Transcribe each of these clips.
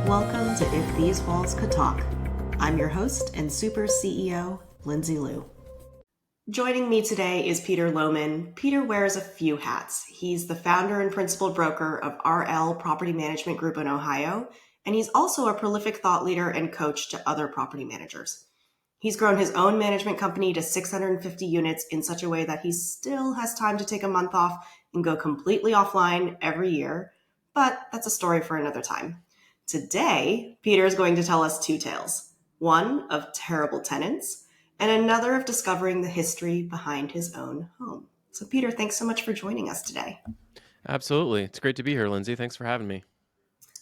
Welcome to If These Walls Could Talk. I'm your host and super CEO, Lindsay Liu. Joining me today is Peter Lohmann. Peter wears a few hats. He's the founder and principal broker of RL Property Management Group in Ohio, and he's also a prolific thought leader and coach to other property managers. He's grown his own management company to 650 units in such a way that he still has time to take a month off and go completely offline every year, but that's a story for another time. Today, Peter is going to tell us two tales, one of terrible tenants and another of discovering the history behind his own home. So Peter, thanks so much for joining us today. Absolutely. It's great to be here, Lindsay. Thanks for having me.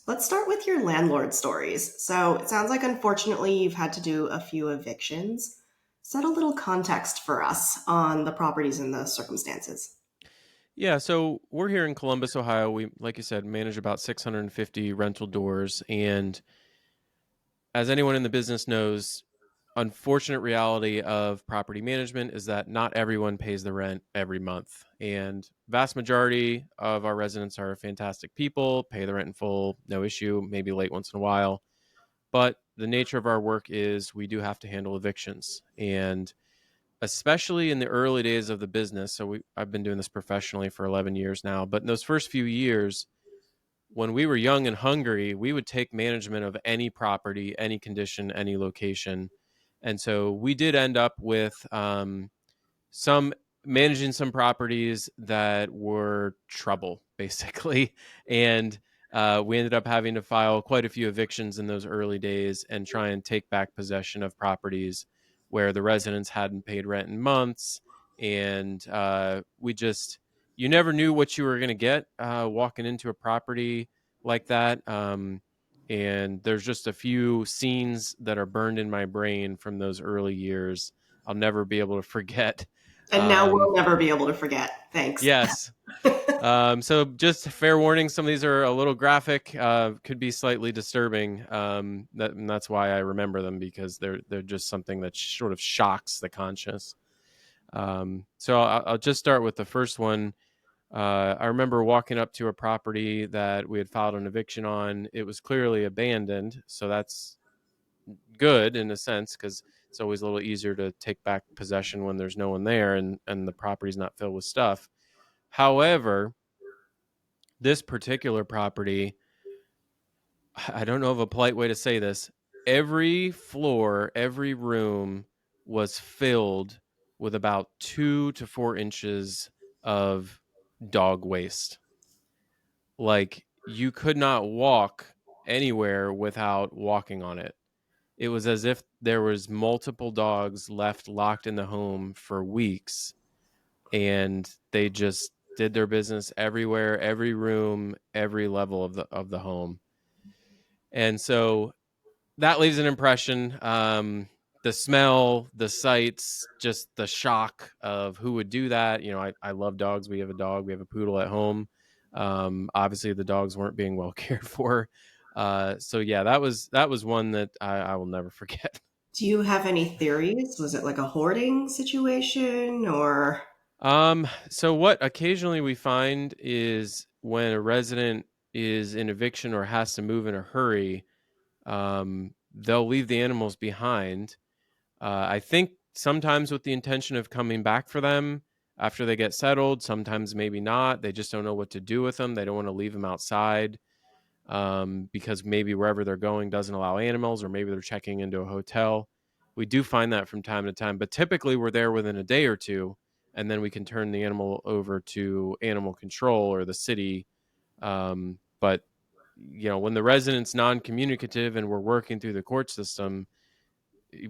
Let's start with your landlord stories. So it sounds like, unfortunately, you've had to do a few evictions. Set a little context for us on the properties and the circumstances. Yeah, so we're here in Columbus, Ohio. We, like you said, manage about 650 rental doors. And as anyone in the business knows, unfortunate reality of property management is that not everyone pays the rent every month. And vast majority of our residents are fantastic people, pay the rent in full, no issue, maybe late once in a while. But the nature of our work is we do have to handle evictions. And especially in the early days of the business. So I've been doing this professionally for 11 years now. But in those first few years, when we were young and hungry, we would take management of any property, any condition, any location. And so we did end up with some managing some properties that were trouble, basically. And we ended up having to file quite a few evictions in those early days and try and take back possession of properties where the residents hadn't paid rent in months. And you never knew what you were going to get walking into a property like that. And there's just a few scenes that are burned in my brain from those early years I'll never be able to forget. And now we'll never be able to forget. Thanks. Yes. So just fair warning, some of these are a little graphic, could be slightly disturbing. And that's why I remember them, because they're just something that sort of shocks the conscious. So I'll just start with the first one. I remember walking up to a property that we had filed an eviction on. It was clearly abandoned, so that's good in a sense, because it's always a little easier to take back possession when there's no one there and the property's not filled with stuff. However, this particular property, I don't know of a polite way to say this. Every floor, every room was filled with about 2 to 4 inches of dog waste. Like, you could not walk anywhere without walking on it. It was as if there was multiple dogs left locked in the home for weeks, and they just did their business everywhere, every room, every level of the home. And so that leaves an impression. The smell, the sights, just the shock of who would do that. I love dogs. We have a dog. We have a poodle at home. Obviously, the dogs weren't being well cared for. So yeah, that was one that I will never forget. Do you have any theories? Was it like a hoarding situation or? So what occasionally we find is when a resident is in eviction or has to move in a hurry, they'll leave the animals behind. I think sometimes with the intention of coming back for them after they get settled, sometimes maybe not. They just don't know what to do with them. They don't want to leave them outside because maybe wherever they're going doesn't allow animals, or maybe they're checking into a hotel. We do find that from time to time, but typically we're there within a day or two, and then we can turn the animal over to animal control or the city. But when the resident's non-communicative and we're working through the court system,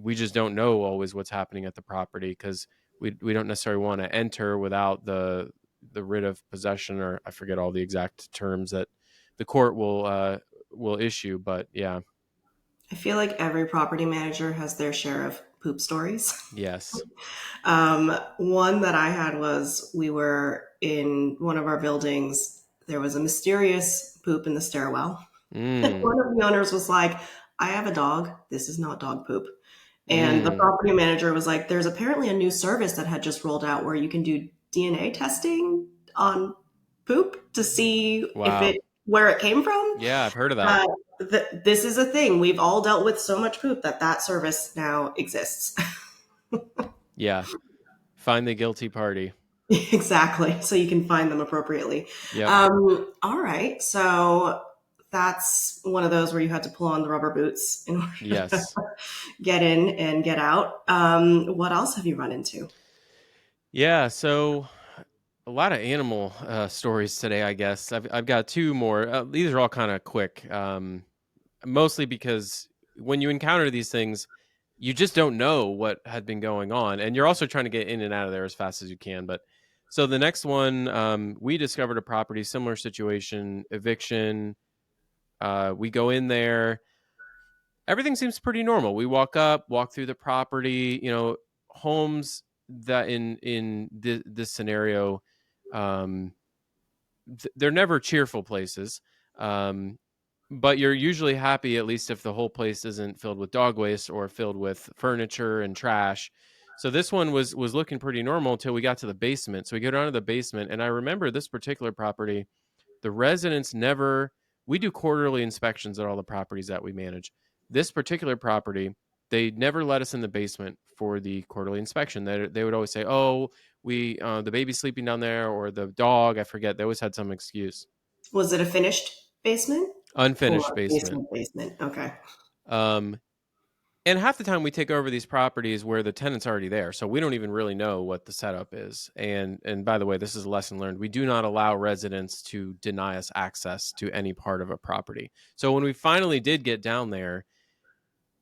we just don't know always what's happening at the property, because we don't necessarily want to enter without the writ of possession, or I forget all the exact terms that the court will issue. But yeah. I feel like every property manager has their share of poop stories. Yes. One that I had was, we were in one of our buildings. There was a mysterious poop in the stairwell. One of the owners was like, I have a dog. This is not dog poop. And the property manager was like, there's apparently a new service that had just rolled out where you can do DNA testing on poop to see Wow. where it came from. Yeah, I've heard of that. This is a thing. We've all dealt with so much poop that service now exists. Yeah. Find the guilty party. Exactly. So you can find them appropriately. Yep. All right. So that's one of those where you had to pull on the rubber boots in order to Yes. get in and get out. What else have you run into? Yeah. So a lot of animal stories today, I guess. I've got two more. These are all kind of quick. Mostly because when you encounter these things, you just don't know what had been going on, and you're also trying to get in and out of there as fast as you can. But so the next one, we discovered a property, similar situation, eviction. We go in there, everything seems pretty normal. We walk up, walk through the property. Homes that in this scenario, um, they're never cheerful places. Um, but you're usually happy, at least if the whole place isn't filled with dog waste or filled with furniture and trash. So this one was looking pretty normal until we got to the basement. So we go down to the basement, and I remember this particular property, the residents never, we do quarterly inspections at all the properties that we manage. This particular property, they never let us in the basement for the quarterly inspection. They would always say, "Oh, we the baby's sleeping down there," or the dog, I forget. They always had some excuse. Was it a finished basement Unfinished or basement. basement? Okay. Um, and half the time we take over these properties where the tenant's already there, so we don't even really know what the setup is. And by the way, this is a lesson learned. We do not allow residents to deny us access to any part of a property. So when we finally did get down there,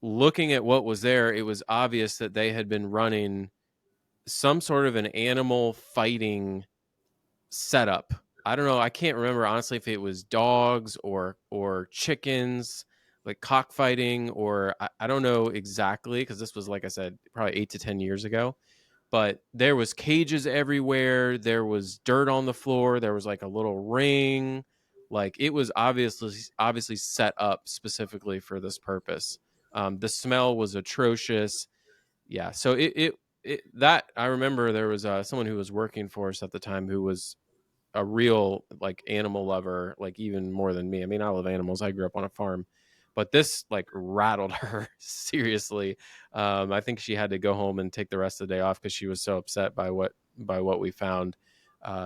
looking at what was there, it was obvious that they had been running some sort of an animal fighting setup. I don't know. I can't remember honestly if it was dogs or chickens, like cockfighting, or I don't know exactly because this was, like I said, probably 8 to 10 years ago. But there was cages everywhere. There was dirt on the floor. There was like a little ring. Like it was obviously set up specifically for this purpose. The smell was atrocious. Yeah. So that I remember there was someone who was working for us at the time who was a real like animal lover, like even more than me. I mean, I love animals. I grew up on a farm, but this like rattled her seriously. I think she had to go home and take the rest of the day off because she was so upset by what we found.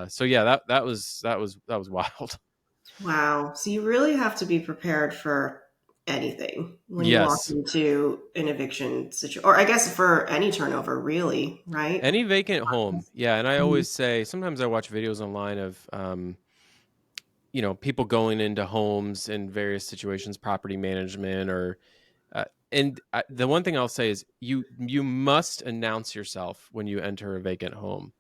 So yeah, that was wild. Wow. So you really have to be prepared for anything when you walk Yes, into an eviction situation, or I guess for any turnover, really, right? any vacant home. Yeah, and I Mhm. always say sometimes I watch videos online of people going into homes in various situations, property management or the one thing I'll say is you must announce yourself when you enter a vacant home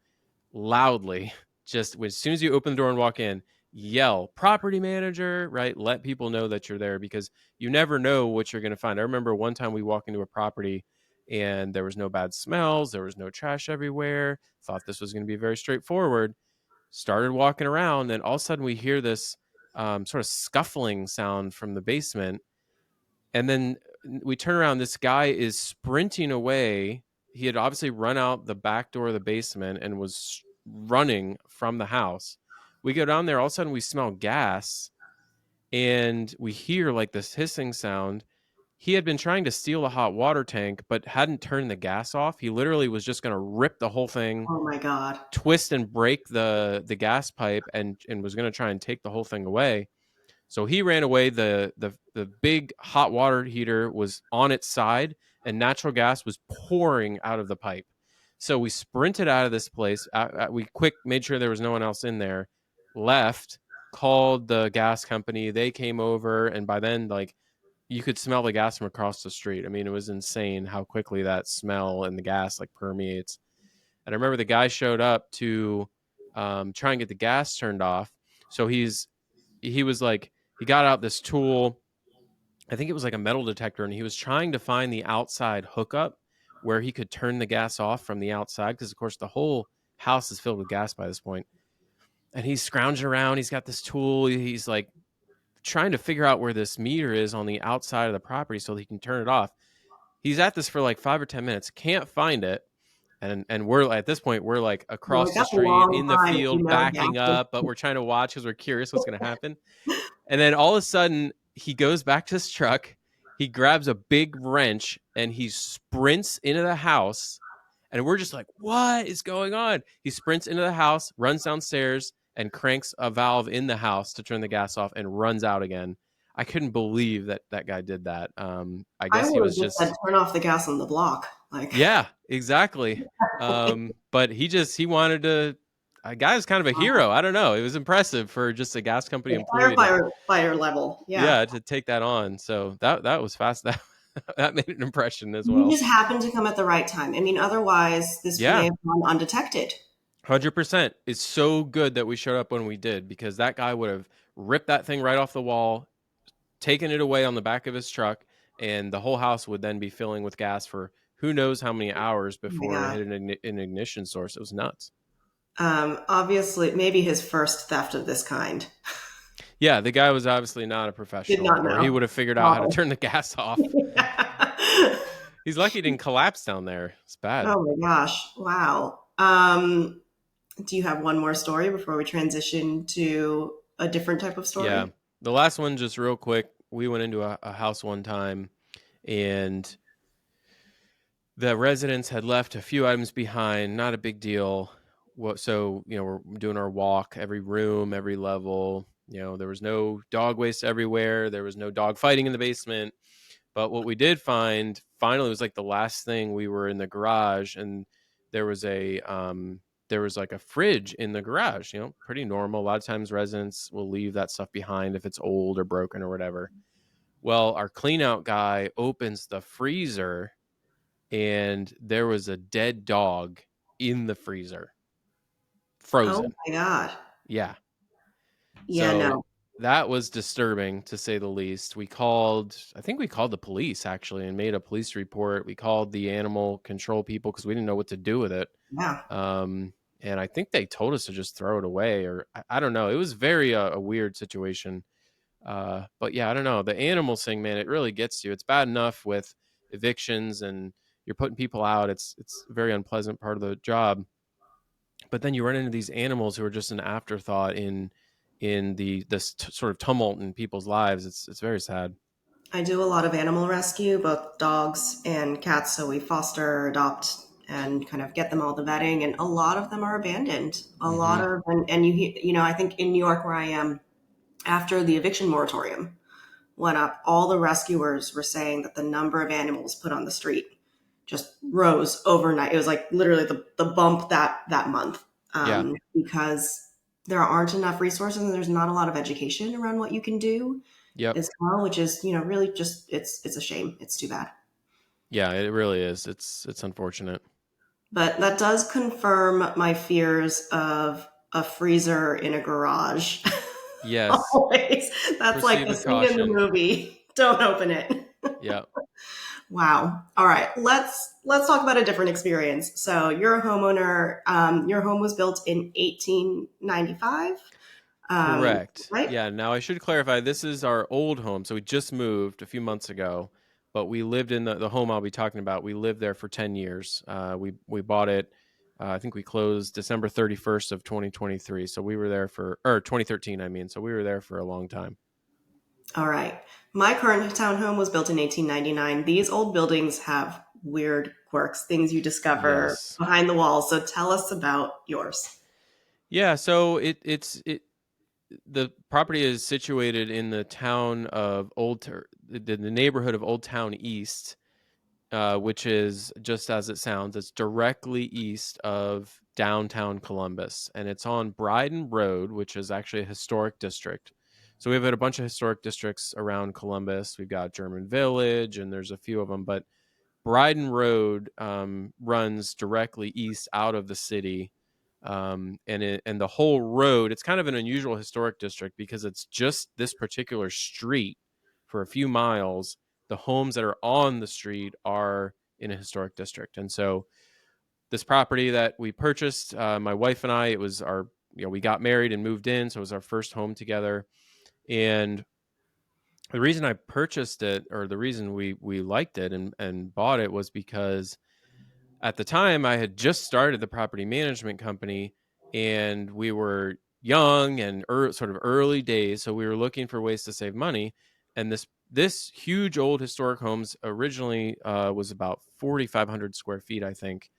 loudly. Just as soon as you open the door and walk in, yell property manager, right? Let people know that you're there because you never know what you're going to find. I remember one time we walked into a property and there was no bad smells, there was no trash everywhere. Thought this was going to be very straightforward. Started walking around, and all of a sudden we hear this sort of scuffling sound from the basement, and then we turn around. This guy is sprinting away. He had obviously run out the back door of the basement and was running from the house. We go down there. All of a sudden, we smell gas and we hear like this hissing sound. He had been trying to steal a hot water tank, but hadn't turned the gas off. He literally was just going to rip the whole thing, Oh my God. twist and break the gas pipe, and was going to try and take the whole thing away. So he ran away. The big hot water heater was on its side, and natural gas was pouring out of the pipe. So we sprinted out of this place. We quick made sure there was no one else in there. Left, called the gas company. They came over, and by then, like you could smell the gas from across the street. I mean, it was insane how quickly that smell and the gas like permeates. And I remember the guy showed up to try and get the gas turned off. So he was like, he got out this tool. I think it was like a metal detector, and he was trying to find the outside hookup where he could turn the gas off from the outside, because of course the whole house is filled with gas by this point. And he's scrounging around. He's got this tool. He's like trying to figure out where this meter is on the outside of the property so he can turn it off. He's at this for like 5 or 10 minutes, can't find it. And we're at this point, we're like You're across like, the that's a street long in the time if you field know backing gas. up, but we're trying to watch because we're curious what's going to happen. And then all of a sudden, he goes back to his truck. He grabs a big wrench and he sprints into the house. And we're just like, what is going on? He sprints into the house, runs downstairs, and cranks a valve in the house to turn the gas off and runs out again. I couldn't believe that that guy did that. I I guess he would have was just said, just, turn off the gas on the block. Like, yeah, exactly. But he wanted to, a guy was kind of a hero. I don't know. It was impressive for just a gas company employee to, fire level. Yeah. yeah, to take that on. So that was fast. That made an impression as You well. just happened to come at the right time. I mean, otherwise, this may Yeah. have gone undetected. 100%. It's so good that we showed up when we did, because that guy would have ripped that thing right off the wall, taken it away on the back of his truck, and the whole house would then be filling with gas for who knows how many hours Oh my before it God. hit an ignition source. It was nuts. Obviously, maybe his first theft of this kind. Yeah, the guy was obviously not a Did professional, not or he know. would have figured out how to Wow. turn the gas off. He's lucky he didn't collapse down there. It's bad. Oh my gosh. Wow. Do you have one more story before we transition to a different type of Yeah. story? The last one, just real quick, we went into a house one time, and the residents had left a few items behind, not a big deal. So, we're doing our walk, every room, every level. There was no dog waste everywhere. There was no dog fighting in the basement. But what we did find, finally, was like the last thing. We were in the garage, and there was like a fridge in the garage. Pretty normal. A lot of times residents will leave that stuff behind if it's old or broken or whatever. Well, our clean out guy opens the freezer, and there was a dead dog in the freezer, Oh frozen. my God. Yeah. Yeah, So no. that was disturbing, to say the least. I think we called the police actually and made a police report. We called the animal control people because we didn't know what to do with it. Yeah. And I think they told us to just throw it away, or I don't know. It was very a weird situation. But yeah, I don't know. The animals thing, man, it really gets you. It's bad enough with evictions and you're putting people out. It's a very unpleasant part of the job. But then you run into these animals who are just an afterthought in this sort of tumult in people's lives. It's very sad. I do a lot of animal rescue, both dogs and cats. So we foster, adopt, and kind of get them all the vetting. And a lot of them are abandoned. A lot Hmm. of, and I think in New York where I am, after the eviction moratorium went up, all the rescuers were saying that the number of animals put on the street just rose overnight. It was like literally the bump that month, Yeah. because there aren't enough resources and there's not a lot of education around what you can do Yep. as well, which is really just it's a shame. It's too bad. Yeah. It really is. It's unfortunate. But that does confirm my fears of a freezer in a garage. Yes. Always. That's like Proceed the with scene in the caution. movie. Don't open it. Yeah. Wow. All right. Let's talk about a different experience. So you're a homeowner. Your home was built in 1895, Correct. right? Yeah. Now I should clarify. This is our old home, so we just moved a few months ago, but we lived in the home I'll be talking about. We lived there for 10 years. We bought it. I think we closed December 31st of 2023. So we were there or 2013. I mean, so we were there for a long time. All right. My current townhome was built in 1899. These old buildings have weird quirks, things you discover Yes. behind the walls. So tell us about yours. Yeah. So the property is situated in the town of the neighborhood of Old Town East, which is just as it sounds. It's directly east of downtown Columbus, and it's on Bryden Road, which is actually a historic district. So we've had a bunch of historic districts around Columbus. We've got German Village, and there's a few of them, but Bryden Road runs directly east out of the city. And the whole road, it's kind of an unusual historic district because it's just this particular street for a few miles. The homes that are on the street are in a historic district. And so this property that we purchased, my wife and I, it was our, we got married and moved in. So it was our first home together. And the reason I purchased it, or the reason we liked it and bought it, was because at the time I had just started the property management company, and we were young and sort of early days. So we were looking for ways to save money. And this huge old historic homes originally was about 4,500 square feet, I think.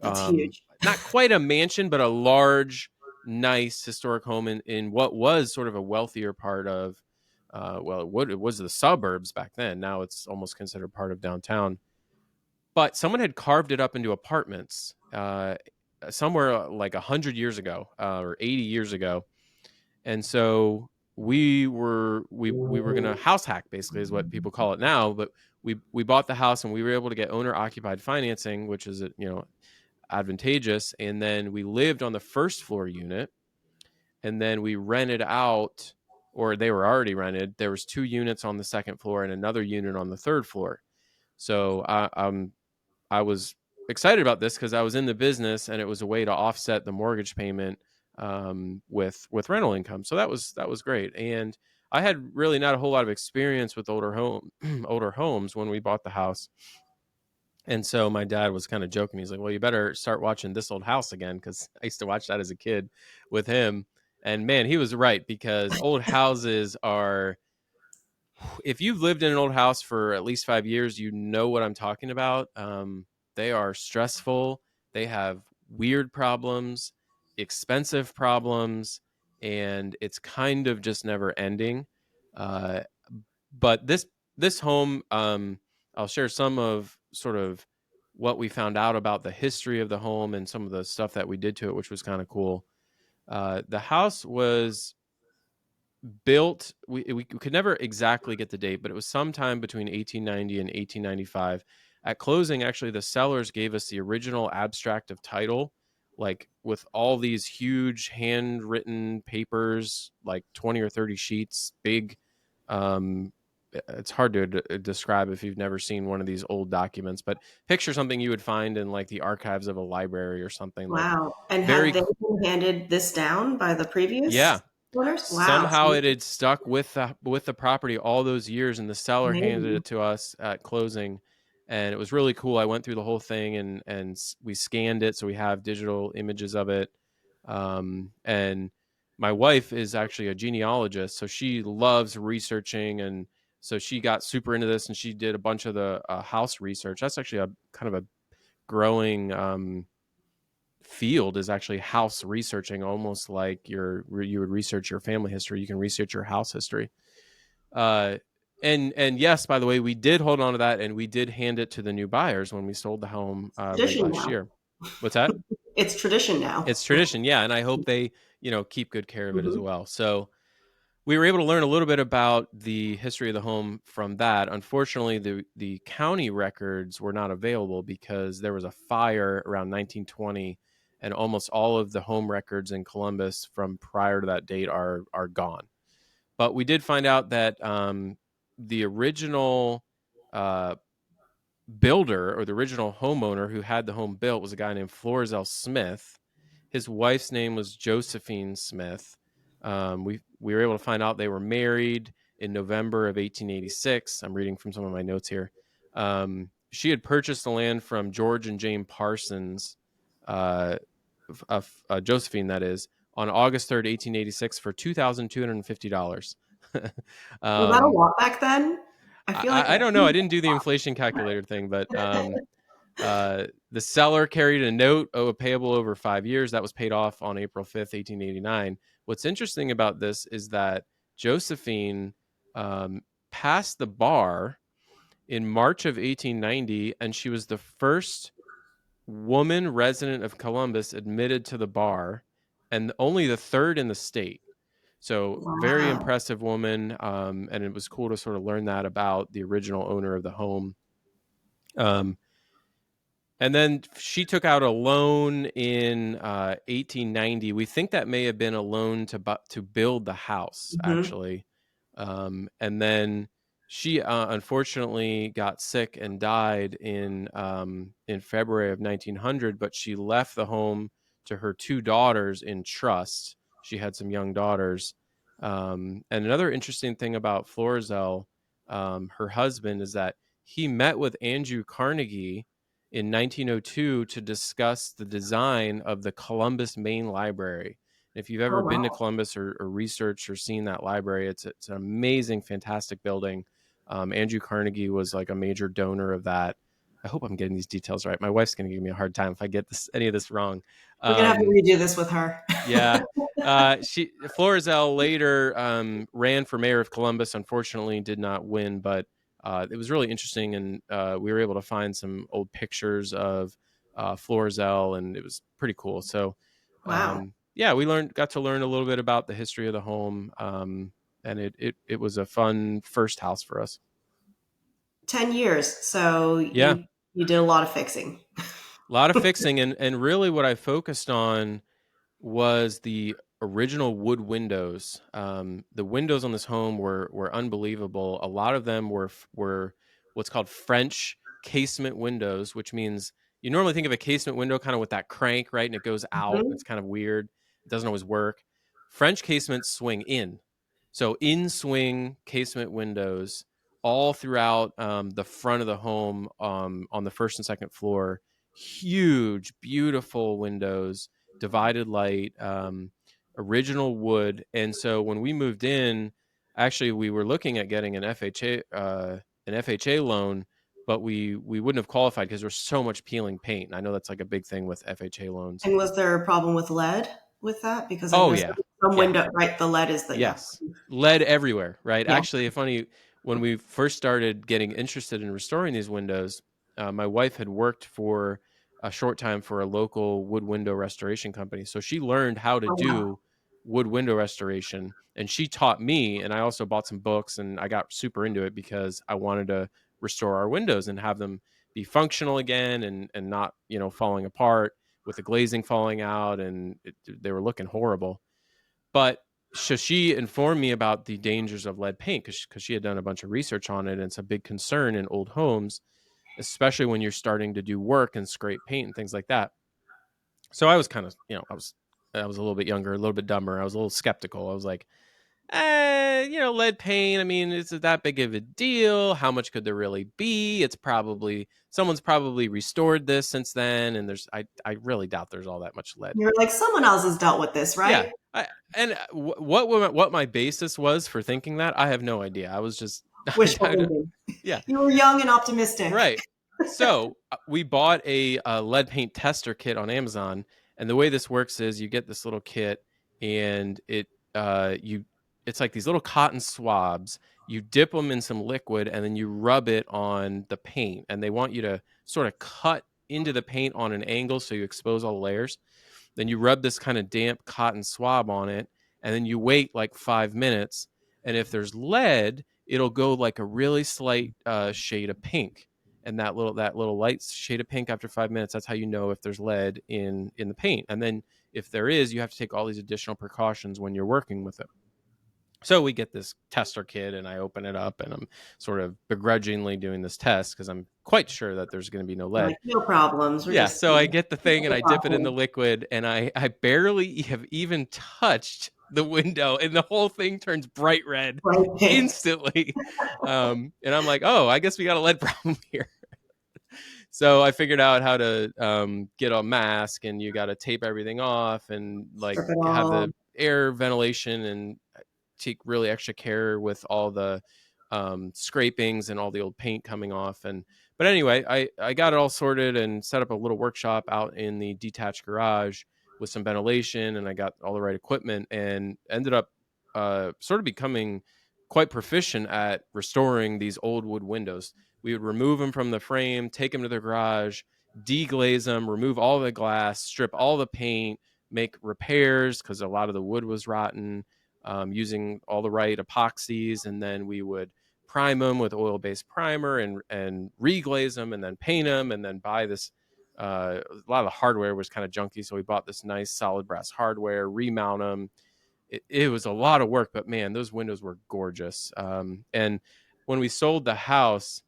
That's huge. Not quite a mansion, but a large, nice historic home in what was sort of a wealthier part of, it was the suburbs back then. Now it's almost considered part of downtown. But someone had carved it up into apartments somewhere like 100 years ago or 80 years ago, and so we were gonna house hack, basically is what people call it now. But we bought the house and we were able to get owner occupied financing, which is advantageous. And then we lived on the first floor unit, and then we rented out, or they were already rented. There was 2 units on the second floor and another unit on the third floor. So I was excited about this because I was in the business and it was a way to offset the mortgage payment with rental income. So that was great. And I had really not a whole lot of experience with older homes when we bought the house. And so my dad was kind of joking. He's like, "Well, you better start watching This Old House again," because I used to watch that as a kid with him. And man, he was right, because old houses are, if you've lived in an old house for at least 5 years, you know what I'm talking about. They are stressful. They have weird problems, expensive problems, and it's kind of just never ending. Uh, but this home, I'll share some of sort of what we found out about the history of the home and some of the stuff that we did to it, which was kind of cool. The house was built, we could never exactly get the date, but it was sometime between 1890 and 1895. At closing, actually, the sellers gave us the original abstract of title, like with all these huge handwritten papers, like 20 or 30 sheets, big. It's hard to describe if you've never seen one of these old documents, but picture something you would find in like the archives of a library or something. Like Wow. And had very, they been handed this down by the yeah, previous owners? Wow. somehow it had stuck with the property all those years, and the seller handed Amazing. it to us at closing. And it was really cool. I went through the whole thing, and we scanned it, so we have digital images of it. And my wife is actually a genealogist, so she loves researching, and so she got super into this, and she did a bunch of the house research. That's actually a kind of a growing field, is actually house researching, almost like you would research your family history. You can research your house history. uh and yes, by the way, we did hold on to that, and we did hand it to the new buyers when we sold the home late Tradition last now. year. What's that? It's tradition now. It's tradition, yeah, and I hope they keep good care of it as Mhm. well. So we were able to learn a little bit about the history of the home from that. Unfortunately, the county records were not available because there was a fire around 1920, and almost all of the home records in Columbus from prior to that date are gone. But we did find out that the original uh, builder, or the original homeowner who had the home built, was a guy named Florizel Smith. His wife's name was Josephine Smith. We were able to find out they were married in November of 1886. I'm reading from some of my notes here. She had purchased the land from George and Jane Parsons, uh, Josephine, that is, on August 3rd, 1886, for $2,250. Was that a um, lot back then? I feel like I that don't know. I seems didn't do the inflation calculator thing, but the seller carried a note payable over 5 years. That was paid off on April 5th, 1889. What's interesting about this is that Josephine passed the bar in March of 1890, and she was the first woman resident of Columbus admitted to the bar, and only the third in the state. So very wow. impressive woman, and it was cool to sort of learn that about the original owner of the home. Um, and then she took out a loan in 1890. We think that may have been a loan to build the house, Mhm. actually. And then she unfortunately got sick and died in February of 1900. But she left the home to her 2 daughters in trust. She had some young daughters. And another interesting thing about Florizel, her husband, is that he met with Andrew Carnegie in 1902 to discuss the design of the Columbus Main Library. If you've Oh, ever been to wow. Columbus or researched or seen that library, it's an amazing, fantastic building. Andrew Carnegie was like a major donor of that. I hope I'm getting these details right. My wife's going to give me a hard time if I get any of this wrong. We're going to have to Um, redo this with her. yeah. She Florizel later ran for mayor of Columbus. Unfortunately, did not win, but it was really interesting, and we were able to find some old pictures of Florizel, and it was pretty cool. So, Wow. yeah, we got to learn a little bit about the history of the home, and it was a fun first house for us. 10 years. So Yeah, you did a lot of fixing. a lot of fixing, and really what I focused on was the original wood windows. The windows on this home were unbelievable. A lot of them were what's called French casement windows, which means you normally think of a casement window kind of with that crank, right? And it goes out. Mhm. It's kind of weird. It doesn't always work. French casements swing in. So in swing casement windows all throughout the front of the home on the first and second floor. Huge, beautiful windows, divided light, original wood. And so when we moved in, actually we were looking at getting an FHA loan, but we wouldn't have qualified because there's so much peeling paint. And I know that's like a big thing with FHA loans. And was there a problem with lead with that? Because I Oh know yeah, some yeah. window, right? The lead is the, yeah. Yes. Lead everywhere, right? Yeah. Actually, funny, when we first started getting interested in restoring these windows, my wife had worked for a short time for a local wood window restoration company. So she learned how to Oh, wow. do wood window restoration, and she taught me. And I also bought some books, and I got super into it because I wanted to restore our windows and have them be functional again, and not, falling apart with the glazing falling out, and they were looking horrible. But so she informed me about the dangers of lead paint because she had done a bunch of research on it, and it's a big concern in old homes, especially when you're starting to do work and scrape paint and things like that. So I was kind of, I was a little bit younger, a little bit dumber. I was a little skeptical. I was like, lead paint. I mean, is it that big of a deal? How much could there really be? It's probably someone's probably restored this since then, and I really doubt there's all that much lead. You're like, someone else has dealt with this, Yeah. right? What my basis was for thinking that, I have no idea. I was just, Wishful thinking. yeah, You were young and optimistic. right. So we bought a lead paint tester kit on Amazon, and the way this works is you get this little kit, and it's like these little cotton swabs. You dip them in some liquid, and then you rub it on the paint, and they want you to sort of cut into the paint on an angle so you expose all the layers. Then you rub this kind of damp cotton swab on it, and then you wait like 5 minutes. And if there's lead, it'll go like a really slight shade of pink. And that little light shade of pink after 5 minutes, that's how you know if there's lead in the paint. And then if there is, you have to take all these additional precautions when you're working with it. So we get this tester kit, and I open it up, and I'm sort of begrudgingly doing this test because I'm quite sure that there's going to be no You're lead. like, no problems. We're Yeah, just so I get the thing and I dip it in the precautions. liquid, and I barely have even touched the window, and the whole thing turns bright red Right pink. instantly. And I'm like, oh, I guess we got a lead problem here. So I figured out how to get a mask, and you got to tape everything off, and like Strip it have all. the air ventilation, and take really extra care with all the scrapings and all the old paint coming off. And but anyway, I got it all sorted and set up a little workshop out in the detached garage with some ventilation, and I got all the right equipment, and ended up sort of becoming quite proficient at restoring these old wood windows. We would remove them from the frame, take them to the garage, deglaze them, remove all the glass, strip all the paint, make repairs because a lot of the wood was rotten, using all the right epoxies, and then we would prime them with oil-based primer and reglaze them, and then paint them, and then buy this. A lot of the hardware was kind of junky, so we bought this nice solid brass hardware, remount them. It was a lot of work, but man, those windows were gorgeous. And when we sold the house,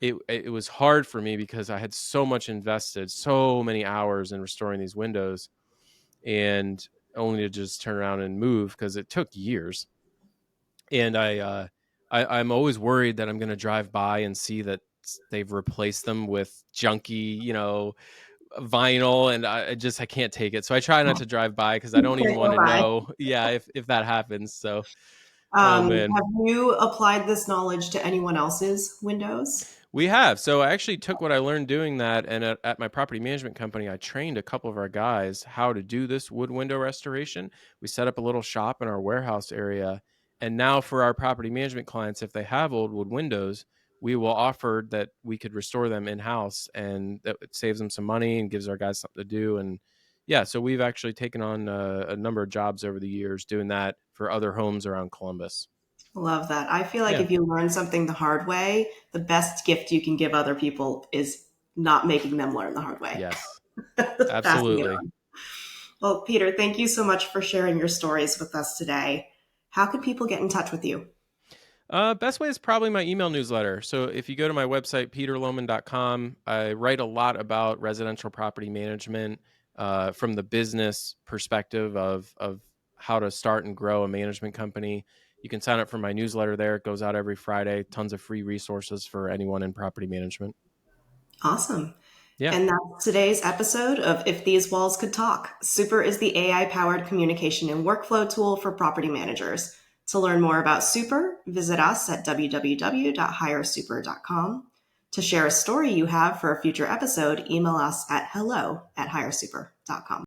it was hard for me because I had so much invested, so many hours in restoring these windows, and only to just turn around and move because it took years. And I'm always worried that I'm going to drive by and see that they've replaced them with junky, vinyl, and I can't take it. So I try not to drive by because I don't even want to know. Yeah, if that happens. So, oh man. Have you applied this knowledge to anyone else's windows? We have. So I actually took what I learned doing that, and at my property management company, I trained a couple of our guys how to do this wood window restoration. We set up a little shop in our warehouse area, and now for our property management clients, if they have old wood windows, we will offer that we could restore them in house, and that it saves them some money and gives our guys something to do. And yeah, so we've actually taken on a number of jobs over the years doing that for other homes around Columbus. Love that. I feel like Yeah. if you learn something the hard way, the best gift you can give other people is not making them learn the hard way. Yes. Passing it Absolutely. on. Well, Peter, thank you so much for sharing your stories with us today. How can people get in touch with you? Best way is probably my email newsletter. So if you go to my website, peterlohmann.com, I write a lot about residential property management from the business perspective of how to start and grow a management company. You can sign up for my newsletter there. It goes out every Friday. Tons of free resources for anyone in property management. Awesome. Yeah. And that's today's episode of If These Walls Could Talk. Super is the AI-powered communication and workflow tool for property managers. To learn more about Super, visit us at www.hiresuper.com. To share a story you have for a future episode, email us at hello@hiresuper.com.